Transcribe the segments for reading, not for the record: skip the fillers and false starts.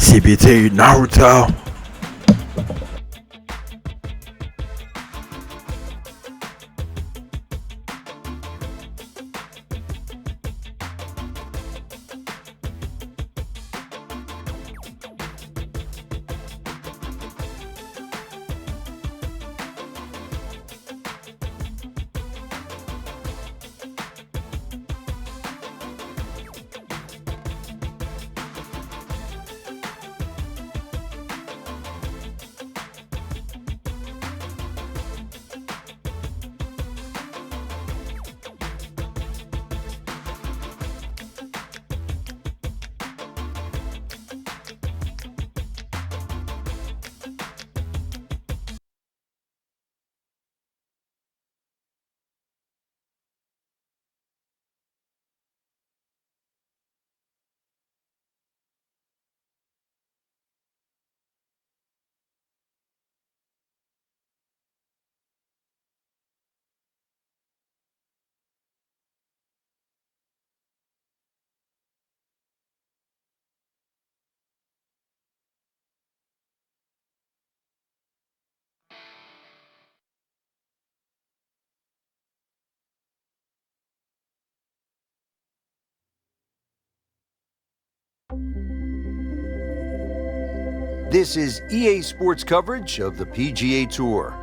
TBT Naruto. This is EA Sports coverage of the PGA Tour.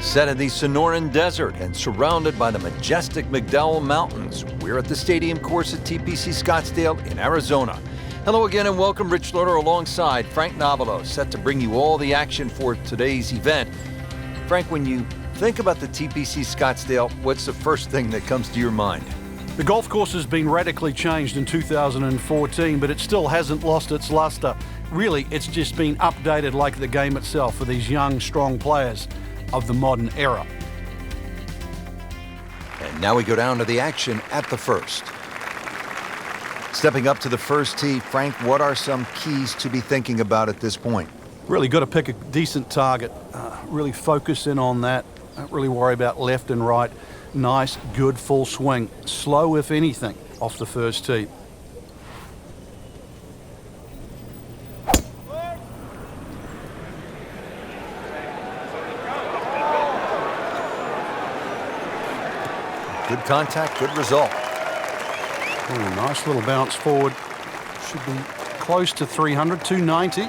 Set in the Sonoran Desert and surrounded by the majestic McDowell Mountains, we're at the stadium course at TPC Scottsdale in Arizona. Hello again and welcome. Rich Slaughter alongside Frank Nobilo, set to bring you all the action for today's event. Frank, when you think about the TPC Scottsdale, what's the first thing that comes to your mind? The golf course has been radically changed in 2014, but it still hasn't lost its luster. Really, it's just been updated like the game itself for these young, strong players of the modern era. And now we go down to the action at the first. Stepping up to the first tee, Frank, what are some keys to be thinking about at this point? Really got to pick a decent target. Really focus in on that. Don't really worry about left and right. Nice, good full swing. Slow, if anything, off the first tee. Good contact, good result. Ooh, nice little bounce forward. Should be close to 300, 290.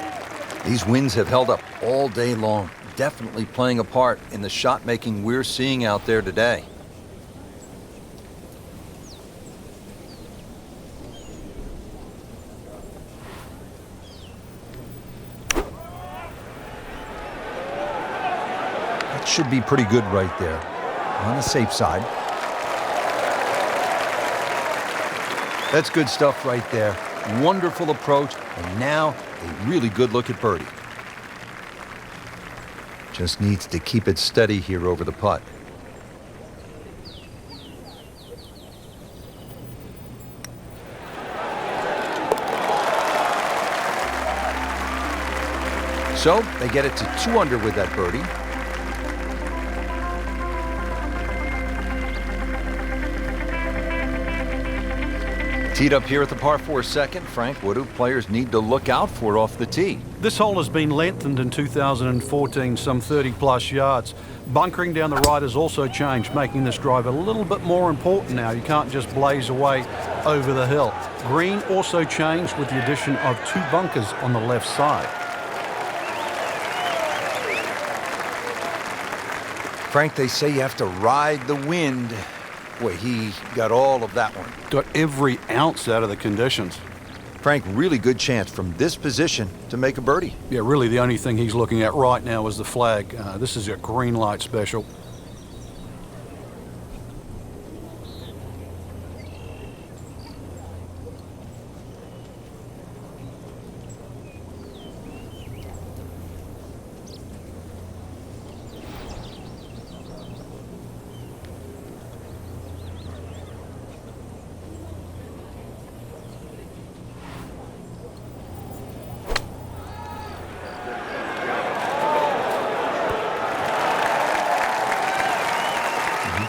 These winds have held up all day long, definitely playing a part in the shot making we're seeing out there today. That should be pretty good right there, on the safe side. That's good stuff right there. Wonderful approach, and now a really good look at birdie. Just needs to keep it steady here over the putt. So they get it to 2 under with that birdie. Teed up here at the par 4 second. Frank, what do players need to look out for off the tee? This hole has been lengthened in 2014, some 30-plus yards. Bunkering down the right has also changed, making this drive a little bit more important now. You can't just blaze away over the hill. Green also changed with the addition of 2 bunkers on the left side. Frank, they say you have to ride the wind. Boy, he got all of that one. Got every ounce out of the conditions. Frank, really good chance from this position to make a birdie. Yeah, really the only thing he's looking at right now is the flag. This is a green light special.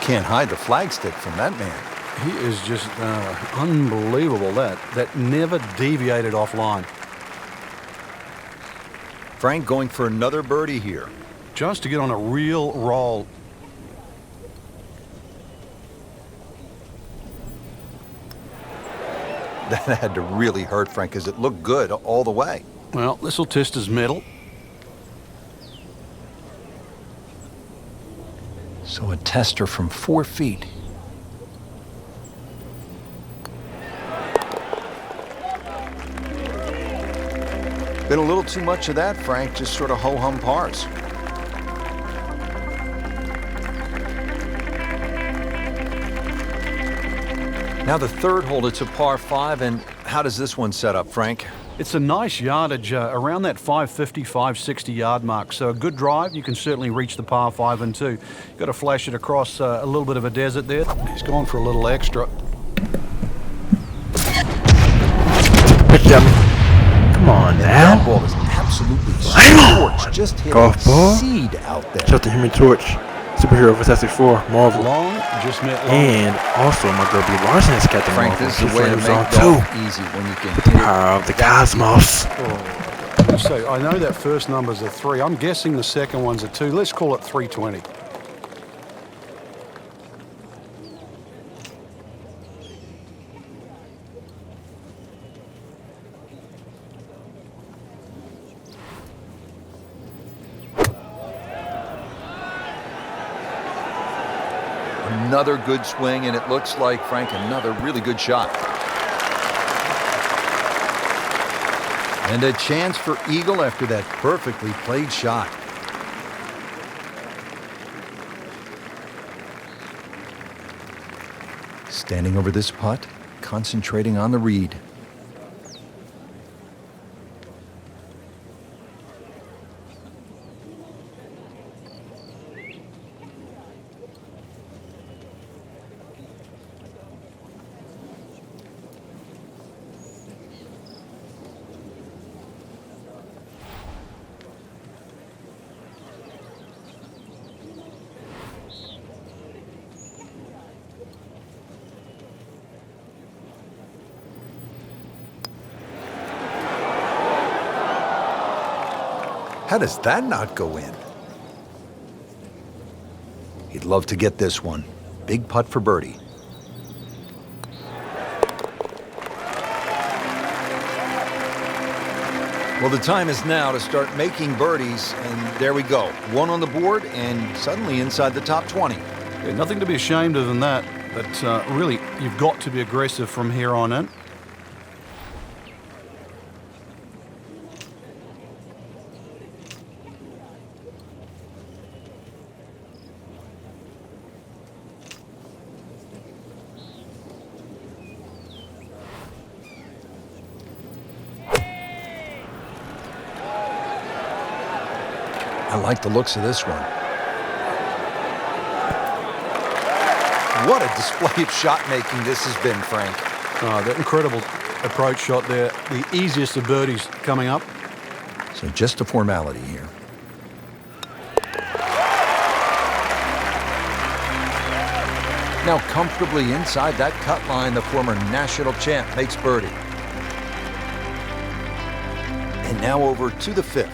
can't hide the flagstick from that man. He is just unbelievable. That never deviated offline. Frank going for another birdie here. Just to get on a real roll. That had to really hurt Frank because it looked good all the way. Well, this will test his mettle. So a tester from 4 feet. Been a little too much of that, Frank. Just sort of ho-hum pars. Now the third hole, it's a par 5, and how does this one set up, Frank? It's a nice yardage around that 550, 560 yard mark. So a good drive, you can certainly reach the par 5 and 2. Got to flash it across a little bit of a desert there. He's gone for a little extra. Pitch them. Come on That now. ball is absolutely scorched. Just hit Golf a ball. seed out there. Shout out to Human Torch. Superhero Fantastic Four. Marvel. Long, just met long. And also my girl B. Larson is Captain Frank, Marvel. this She is a way to flames make on golf too. easy when you can The hit it. power of the cosmos. So I know that first number's a 3. I'm guessing the second one's a 2. Let's call it 320. Another good swing, and it looks like, Frank, another really good shot. And a chance for eagle after that perfectly played shot. Standing over this putt, concentrating on the read. How does that not go in? He'd love to get this one. Big putt for birdie. Well, the time is now to start making birdies, and there we go. One on the board, and suddenly inside the top 20. Yeah, nothing to be ashamed of in that, but really, you've got to be aggressive from here on in. I like the looks of this one. What a display of shot making this has been, Frank. That incredible approach shot there. The easiest of birdies coming up. So just a formality here. Now comfortably inside that cut line, the former national champ makes birdie. And now over to the 5th.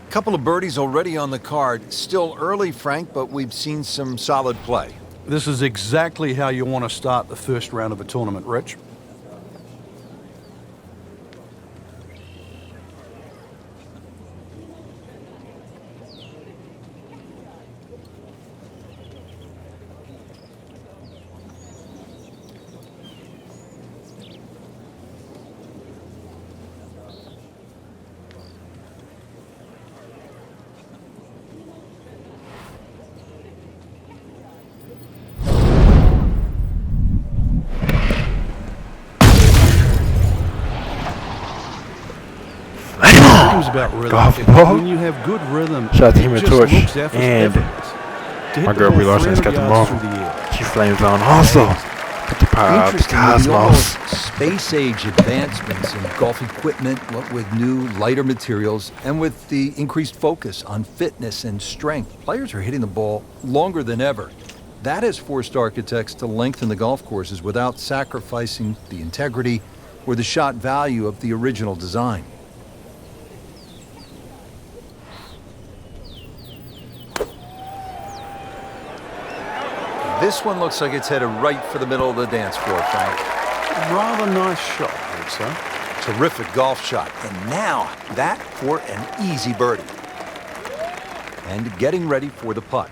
Couple of birdies already on the card. Still early, Frank, but we've seen some solid play. This is exactly how you want to start the first round of a tournament, Rich. It's about rhythm. Golf ball. When you have good rhythm, Shout out to it Human just Torch looks effortless. and To hit my the girl ball Brie Larson is 300 Captain yards Marvel. through the air. She flames on also. Got the Pops, Interesting, with the Cosmos. almost space-age advancements in golf equipment, what with new, lighter materials, and with the increased focus on fitness and strength, players are hitting the ball longer than ever. That has forced architects to lengthen the golf courses without sacrificing the integrity or the shot value of the original design. This one looks like it's headed right for the middle of the dance floor, Frank. Rather nice shot, I would say. Terrific golf shot. And now, that for an easy birdie. And getting ready for the putt.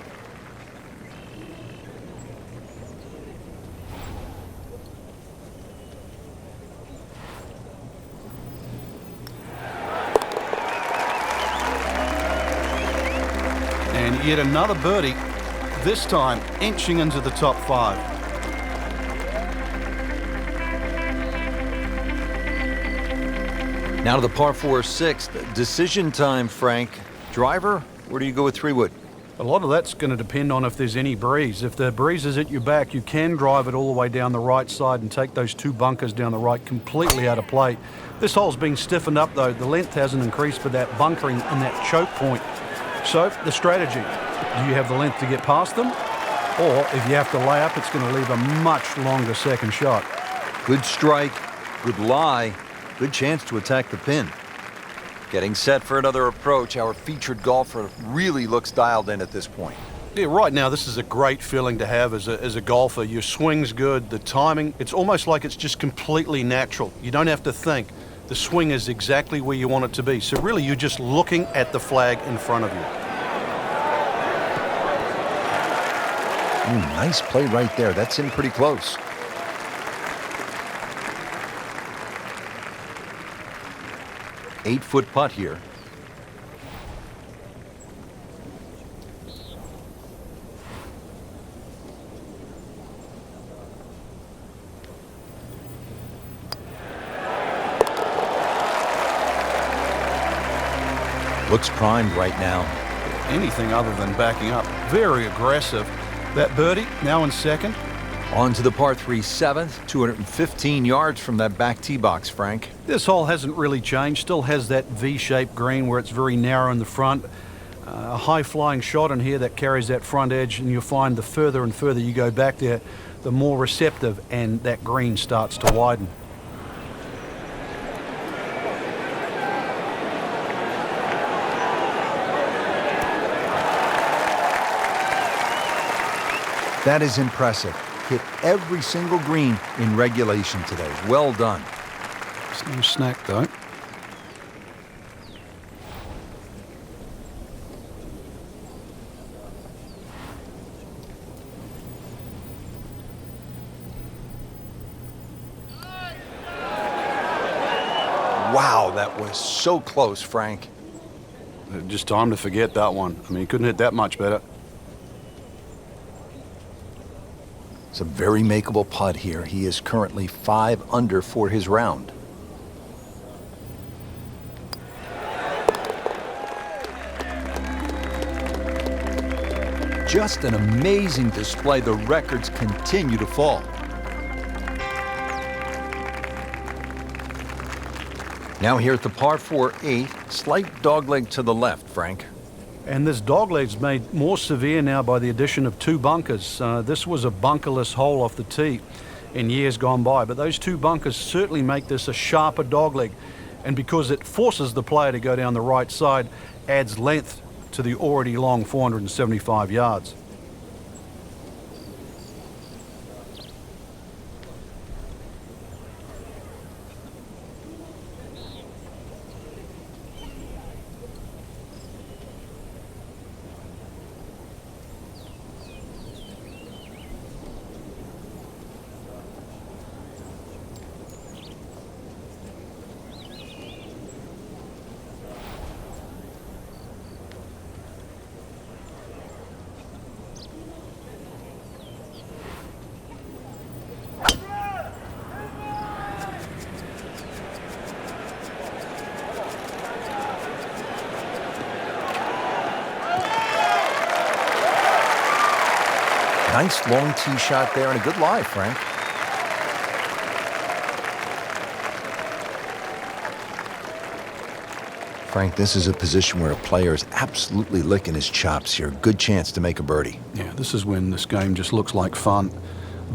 And yet another birdie, this time inching into the top 5. Now to the par 4 6th. Decision time, Frank. Driver, or do you go with 3-wood? A lot of that's going to depend on if there's any breeze. If the breeze is at your back, you can drive it all the way down the right side and take those 2 bunkers down the right completely out of play. This hole's being stiffened up though. The length hasn't increased, but that bunkering and that choke point. So the strategy, do you have the length to get past them? Or if you have to lay up, it's going to leave a much longer second shot. Good strike, good lie, good chance to attack the pin. Getting set for another approach, our featured golfer really looks dialed in at this point. Yeah, right now this is a great feeling to have as a golfer. Your swing's good, the timing, it's almost like it's just completely natural. You don't have to think. The swing is exactly where you want it to be. So really you're just looking at the flag in front of you. Nice play right there. That's in pretty close. Eight-foot putt here. Looks primed right now. Anything other than backing up. Very aggressive. That birdie now in second. On to the par 3 7th, 215 yards from that back tee box, Frank. This hole hasn't really changed. Still has that V-shaped green where it's very narrow in the front. A high-flying shot in here that carries that front edge, and you'll find the further and further you go back there, the more receptive and that green starts to widen. That is impressive. Hit every single green in regulation today. Well done. There's no snack though. Wow, that was so close, Frank. Just time to forget that one. I mean, he couldn't hit that much better. It's a very makeable putt here. He is currently 5 under for his round. Just an amazing display. The records continue to fall. Now here at the par 4 8th, slight dogleg to the left, Frank. And this dogleg's made more severe now by the addition of 2 bunkers. This was a bunkerless hole off the tee in years gone by, but those 2 bunkers certainly make this a sharper dogleg. And because it forces the player to go down the right side, adds length to the already long 475 yards. Nice long tee shot there and a good lie, Frank. Frank, this is a position where a player is absolutely licking his chops here. Good chance to make a birdie. Yeah, this is when this game just looks like fun.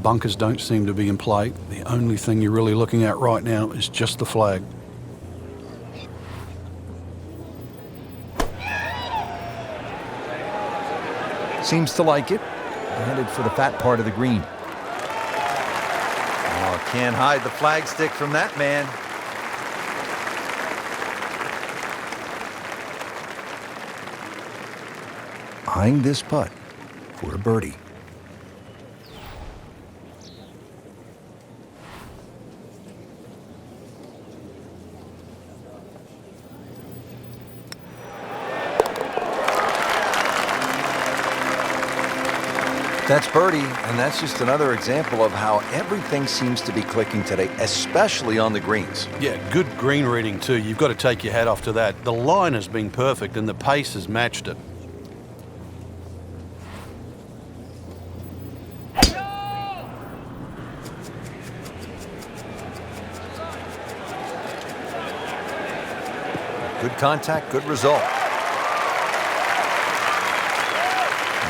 Bunkers don't seem to be in play. The only thing you're really looking at right now is just the flag. Seems to like it. Headed for the fat part of the green. Oh, can't hide the flag stick from that man. Eyeing this putt for a birdie. That's birdie, and that's just another example of how everything seems to be clicking today, especially on the greens. Yeah, good green reading too. You've got to take your hat off to that. The line has been perfect and the pace has matched it. Good contact, good result.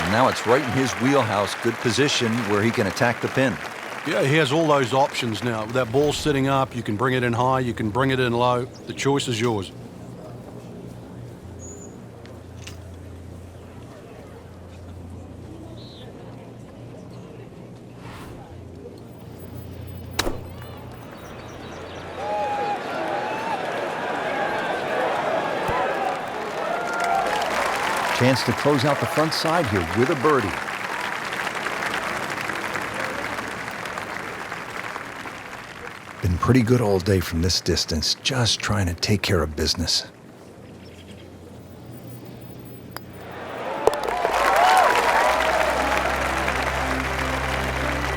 And now it's right in his wheelhouse, good position where he can attack the pin. Yeah, he has all those options now. That ball's sitting up, you can bring it in high, you can bring it in low. The choice is yours. Chance to close out the front side here with a birdie. Been pretty good all day from this distance, just trying to take care of business.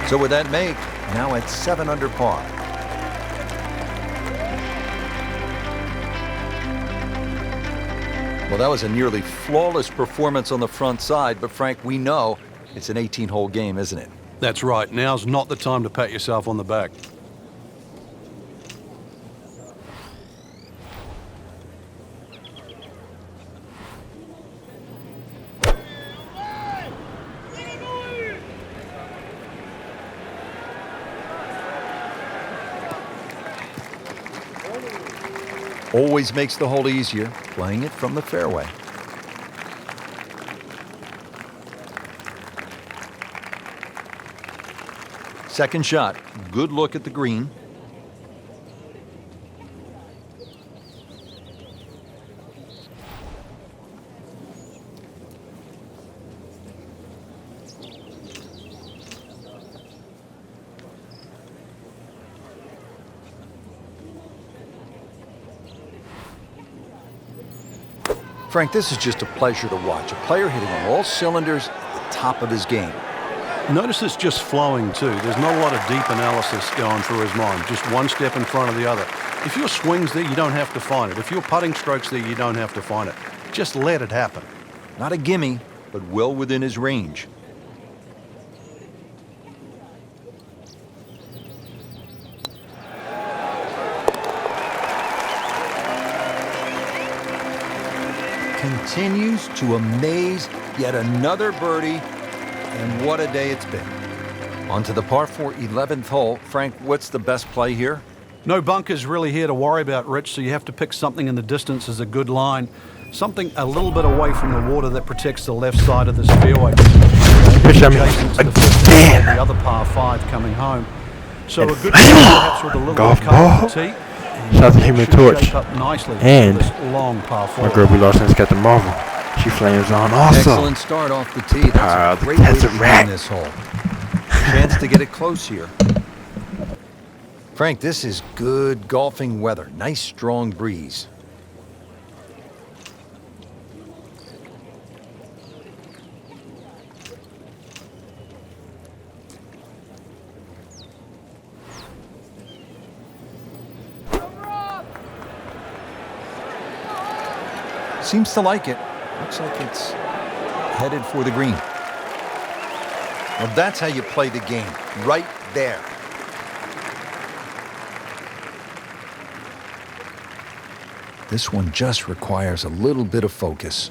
So with that make, now at 7 under par. Well, that was a nearly flawless performance on the front side, but Frank, we know it's an 18-hole game, isn't it? That's right. Now's not the time to pat yourself on the back. Always makes the hole easier, playing it from the fairway. Second shot, good look at the green. Frank, this is just a pleasure to watch. A player hitting on all cylinders at the top of his game. Notice it's just flowing too. There's not a lot of deep analysis going through his mind. Just one step in front of the other. If your swing's there, you don't have to find it. If your putting stroke's there, you don't have to find it. Just let it happen. Not a gimme, but well within his range. Continues to amaze, yet another birdie, and what a day it's been. On to the par 4 11th hole. Frank, what's the best play here? No bunkers really here to worry about, Rich, so you have to pick something in the distance as a good line. Something a little bit away from the water that protects the left side of this fairway. Pitch on me Adjacent to the again. the other par 5 coming home. So And a good final perhaps with a little golf bit of cut ball. to the tee. Shout out to Human Should Torch. shape up nicely And for this long par 4. My girl Brie Larson has got the Marvel. She flames on also. Excellent start off the tee. That's a The great way to Desert begin Rat. this hole. Chance to get it close here. Frank, this is good golfing weather. Nice strong breeze. Seems to like it. Looks like it's headed for the green. Well, that's how you play the game. Right there. This one just requires a little bit of focus.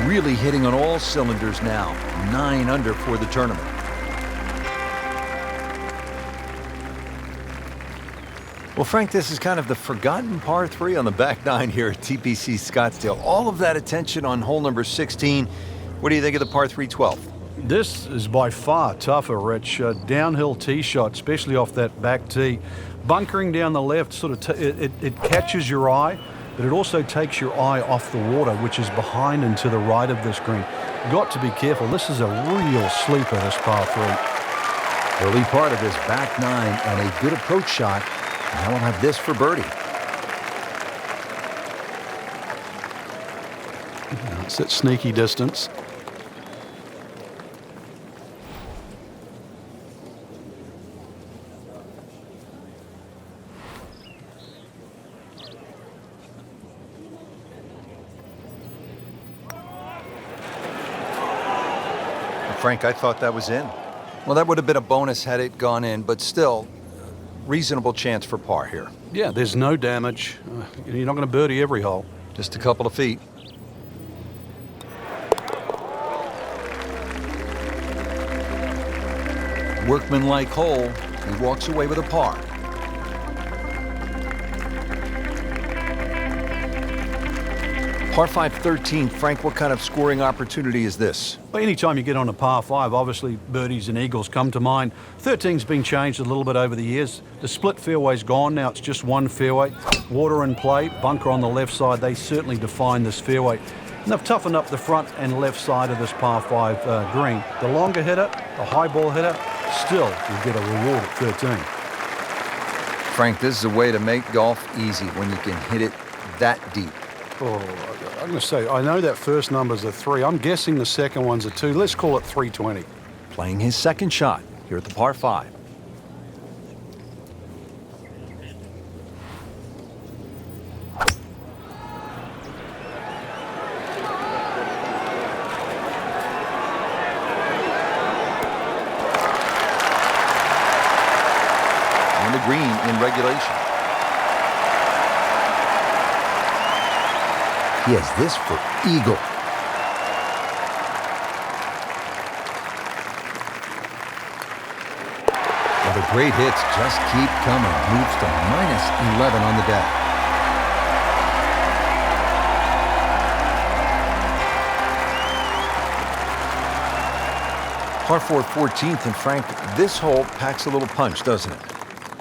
Really hitting on all cylinders now. 9 under for the tournament. Well, Frank, this is kind of the forgotten par 3 on the back 9 here at TPC Scottsdale. All of that attention on hole number 16. What do you think of the par 3 12th? This is by far tougher, Rich. Downhill tee shot, especially off that back tee. Bunkering down the left, sort of it catches your eye, but it also takes your eye off the water, which is behind and to the right of this green. Got to be careful. This is a real sleeper, this par 3. Early part of this back 9 and a good approach shot. Now we'll have this for birdie. It's at sneaky distance. Frank, I thought that was in. Well, that would have been a bonus had it gone in, but still, reasonable chance for par here. Yeah, there's no damage. You're not going to birdie every hole. Just a couple of feet. Workmanlike hole. He walks away with a par. Par 5 13. Frank, what kind of scoring opportunity is this? Well, anytime you get on a par 5, obviously birdies and eagles come to mind. 13's been changed a little bit over the years. The split fairway's gone. Now it's just one fairway. Water in play, bunker on the left side. They certainly define this fairway. And they've toughened up the front and left side of this par 5 green. The longer hitter, the high ball hitter, still will get a reward at 13. Frank, this is a way to make golf easy when you can hit it that deep. Oh, I'm going to say, I know that first number's a 3. I'm guessing the second one's a 2. Let's call it 320. Playing his second shot here at the par 5. On the green in regulation. He has this for eagle. Well, the great hits just keep coming. Moves to -11 on the day. Par 4 14th, and Frank, this hole packs a little punch, doesn't it?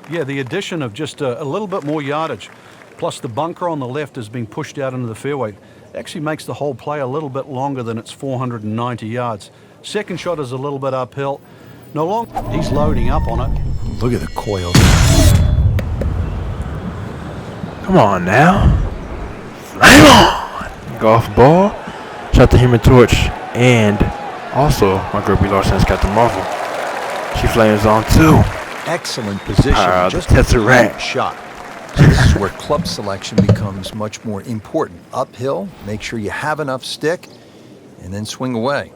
Yeah, the addition of just a little bit more yardage, plus the bunker on the left has been pushed out into the fairway, actually makes the whole play a little bit longer than its 490 yards. Second shot is a little bit uphill. No longer, he's loading up on it. Look at the coil. Come on now. Flame on! Golf ball. Shot the Human Torch. And also, my girl B. Larson's got the Marvel. She flames on too. Excellent position. The Just a Tesseract. great shot. So this is where club selection becomes much more important. Uphill, make sure you have enough stick, and then swing away.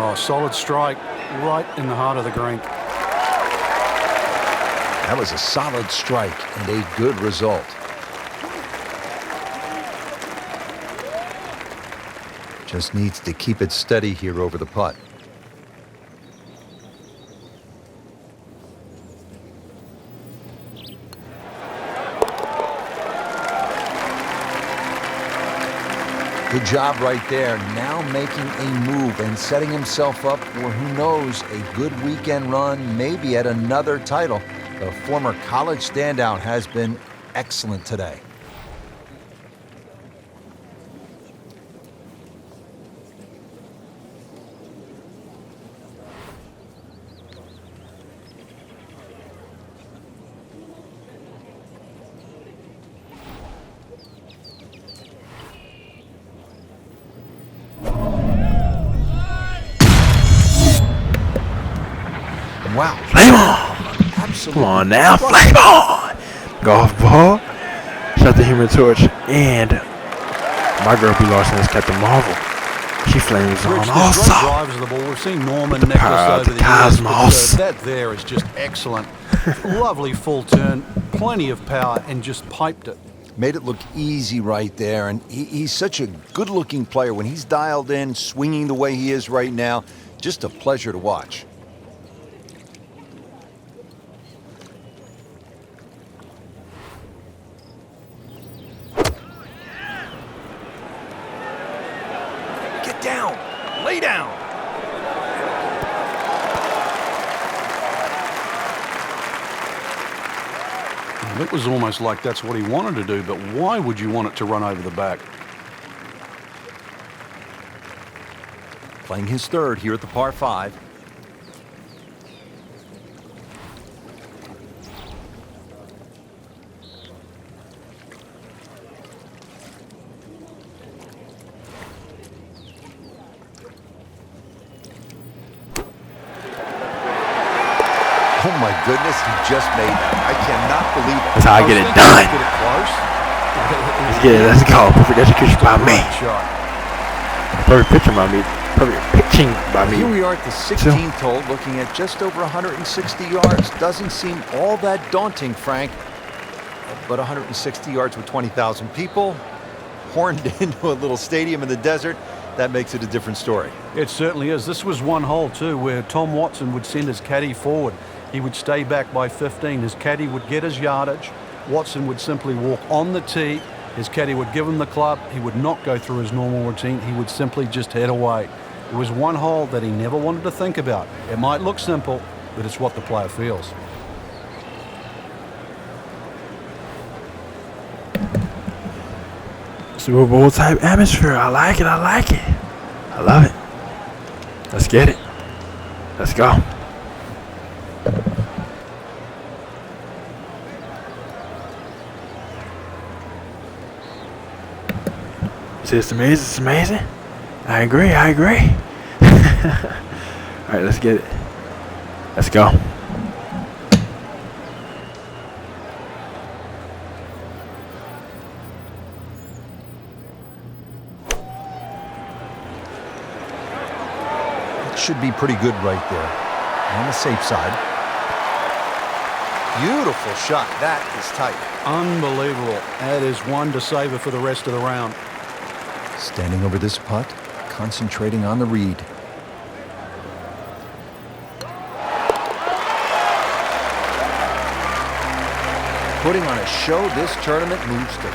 Oh, solid strike right in the heart of the green. That was a solid strike and a good result. Just needs to keep it steady here over the putt. Good job right there. Now making a move and setting himself up for, who knows, a good weekend run, maybe at another title. The former college standout has been excellent today. Wow. Flame on! Absolutely. Come on now, flame on! Golf ball. Shot the Human Torch, and my girl B. Larson is Captain Marvel. She flames on Rich, there's also. great drivers of the ball. We've seen Norman Nicholas power of over the the years, cosmos. but that there is just excellent. Lovely full turn, plenty of power, and just piped it. Made it look easy right there, and he's such a good-looking player. When he's dialed in, swinging the way he is right now, just a pleasure to watch. Get down! Lay down! It was almost like that's what he wanted to do, but why would you want it to run over the back? Playing his third here at the par 5. Oh my goodness, he just made that. I cannot believe it. That's how I get it done. Let's get it. Let's go. Perfect execution by me. Perfect pitching by me. Perfect pitching by me. Here we are at the 16th hole, looking at just over 160 yards. Doesn't seem all that daunting, Frank. But 160 yards with 20,000 people, horned into a little stadium in the desert, that makes it a different story. It certainly is. This was one hole, too, where Tom Watson would send his caddy forward. He would stay back by 15. His caddy would get his yardage. Watson would simply walk on the tee. His caddy would give him the club. He would not go through his normal routine. He would simply just head away. It was one hole that he never wanted to think about. It might look simple, but it's what the player feels. Super Bowl type atmosphere. I like it. I like it. I love it. Let's get it. Let's go. See, it's amazing. It's amazing. I agree. I agree. All right, let's get it. Let's go. Should be pretty good right there. On the safe side. Beautiful shot. That is tight. Unbelievable. That is one to savor for the rest of the round. Standing over this putt, concentrating on the read. Putting on a show, this tournament moves to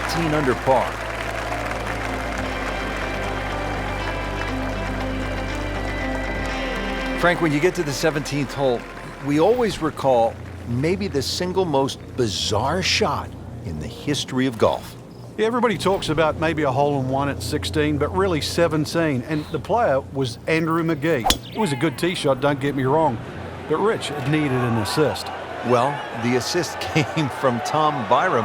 15 under par. Frank, when you get to the 17th hole, we always recall maybe the single most bizarre shot in the history of golf. Yeah, everybody talks about maybe a hole-in-one at 16, but really 17. And the player was Andrew Magee. It was a good tee shot, don't get me wrong. But Rich, it needed an assist. Well, the assist came from Tom Byram,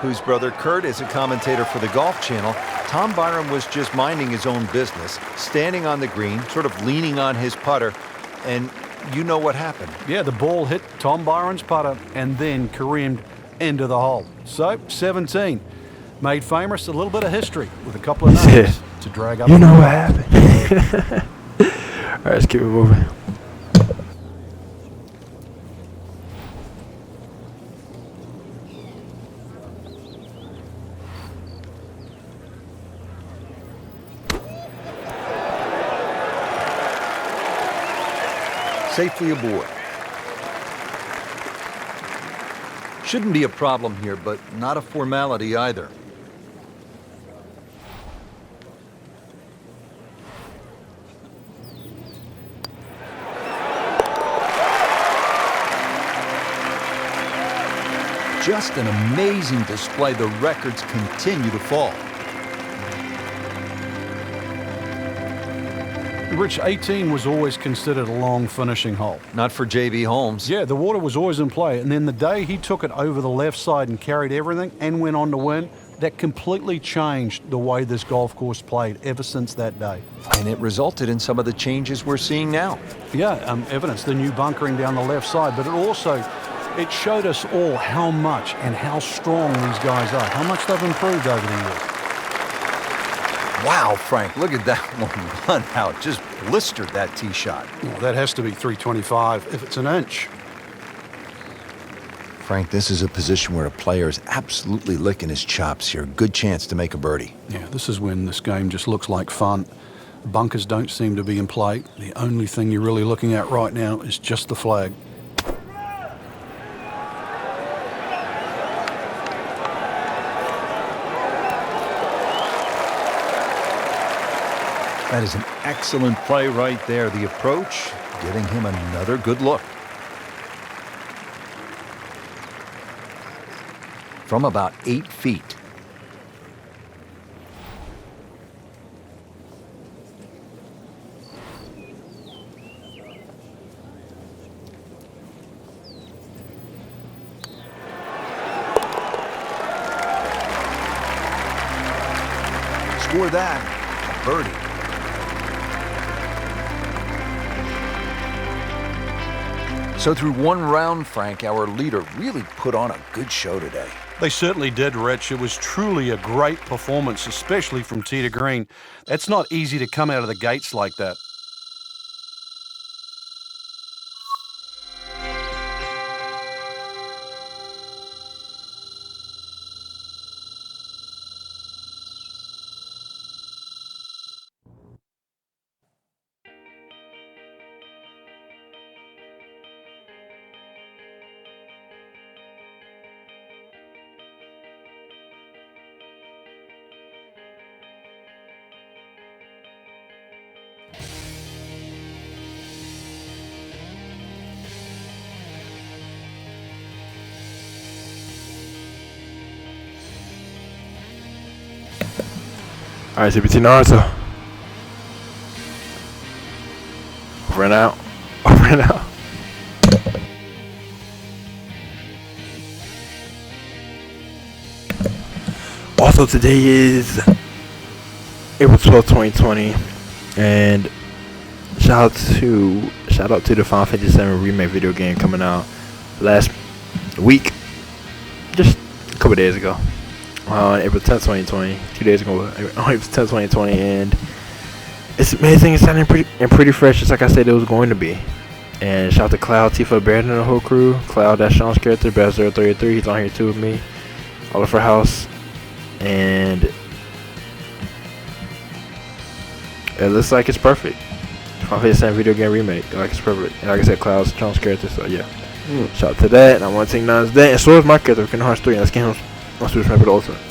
whose brother Kurt is a commentator for the Golf Channel. Tom Byram was just minding his own business, standing on the green, sort of leaning on his putter, and you know what happened. Yeah, the ball hit Tom Byram's putter and then careened into the hole. So, 17. Made famous, a little bit of history with a couple of names to drag up. You know what happened. All right, let's keep it moving. Safely aboard. Shouldn't be a problem here, but not a formality either. Just an amazing display. The records continue to fall. Rich, 18 was always considered a long finishing hole. Not for J.B. Holmes. Yeah, the water was always in play. And then the day he took it over the left side and carried everything and went on to win, that completely changed the way this golf course played ever since that day. And it resulted in some of the changes we're seeing now. Yeah, evidence, the new bunkering down the left side, but it showed us all how much and how strong these guys are, how much they've improved over the years. Wow, Frank, look at that one run out. Just blistered that tee shot. Well, that has to be 325 if it's an inch. Frank, this is a position where a player is absolutely licking his chops here. Good chance to make a birdie. Yeah, this is when this game just looks like fun. Bunkers don't seem to be in play. The only thing you're really looking at right now is just the flag. That is an excellent play right there. The approach, giving him another good look. From about 8 feet. Score that, a birdie. So through one round, Frank, our leader really put on a good show today. They certainly did, Rich. It was truly a great performance, especially from tee to green. It's not easy to come out of the gates like that. Alright, CBT Naruto. Over and out. Over and out. Also, today is April 12th, 2020. And shout out to the Final Fantasy VII Remake video game coming out last week. Just a couple days ago. On April 10th, 2020, 2 days ago, on April 10th, 2020, and it's amazing. It's sounding pretty fresh, just like I said it was going to be. And shout out to Cloud, Tifa, Baird, and the whole crew. Cloud, that's Sean's character, Baz033, he's on here too with me. Oliver House, and it looks like it's perfect. Final Fantasy VII video game remake, like it's perfect. And like I said, Cloud's Sean's character, so yeah. Shout out to that, and I want to acknowledge that, and so is my character, Kingdom Hearts 3, and let's get him. Super Smash Bros. Ultimate.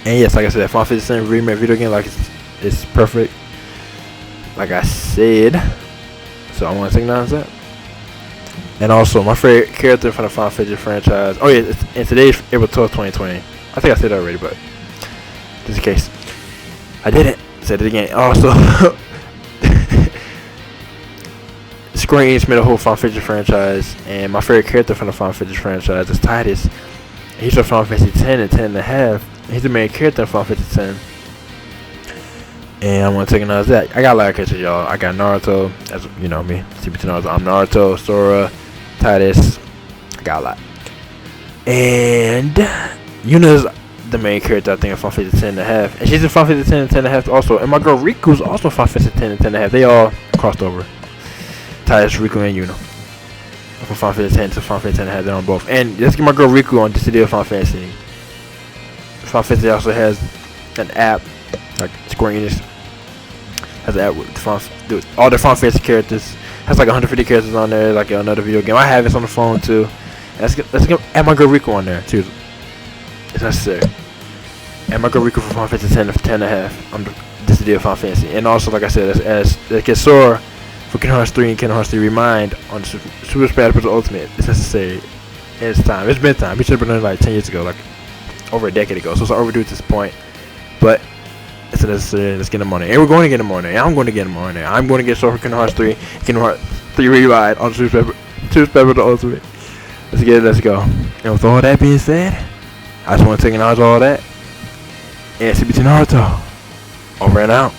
And yes, like I said, Final Fantasy VII remake video game, like it's perfect. Like I said, so I want to acknowledge that. And also, my favorite character from the Final Fantasy franchise. Oh yeah, and today's April 12th, 2020. I think I said that already, but just in case I didn't, said it again. Also, Square Enix made a whole Final Fantasy franchise, and my favorite character from the Final Fantasy franchise is Tidus. He's from Final Fantasy 10 and 10.5. He's the main character in Final Fantasy 10. And I want to acknowledge that. I got a lot of characters, y'all. I got Naruto, as you know me, CBT Naruto. I'm Naruto, Sora, Tidus. I got a lot. And Yuna's the main character, I think, in Final Fantasy 10.5. And she's in Final Fantasy 10 and 10.5 also. And my girl Riku's also Final Fantasy 10 and 10.5. They all crossed over. Tidus, Riku, and Yuna. From Final Fantasy 10 to Final Fantasy 10.5, they're on both. And let's get my girl Riku on just to deal with Final Fantasy. Final Fantasy also has an app, like Square Enix has an app with all the Final Fantasy characters. Has like 150 characters on there, like another video game. I have it on the phone too. And let's get add my girl Riku on there too. It's necessary. And my girl Riku from Final Fantasy 10 to 10.5. Just to deal with Final Fantasy. And also, like I said, let's get Sora for Kingdom Hearts 3 and Kingdom Hearts 3 Remind on Super Smash Bros. Ultimate. It's necessary. And it's time. It's been time. We should have been done like 10 years ago, like over a decade ago. So it's overdue at this point. But it's necessary. Let's get them on there. And we're going to get them on there. I'm going to get them on there. I'm going to get Sora for Kingdom Hearts 3 and Kingdom Hearts 3 Remind on Super Smash Bros. Ultimate. Let's get it. Let's go. And with all that being said, I just want to take acknowledge all that. And CBT Naruto. Over and out.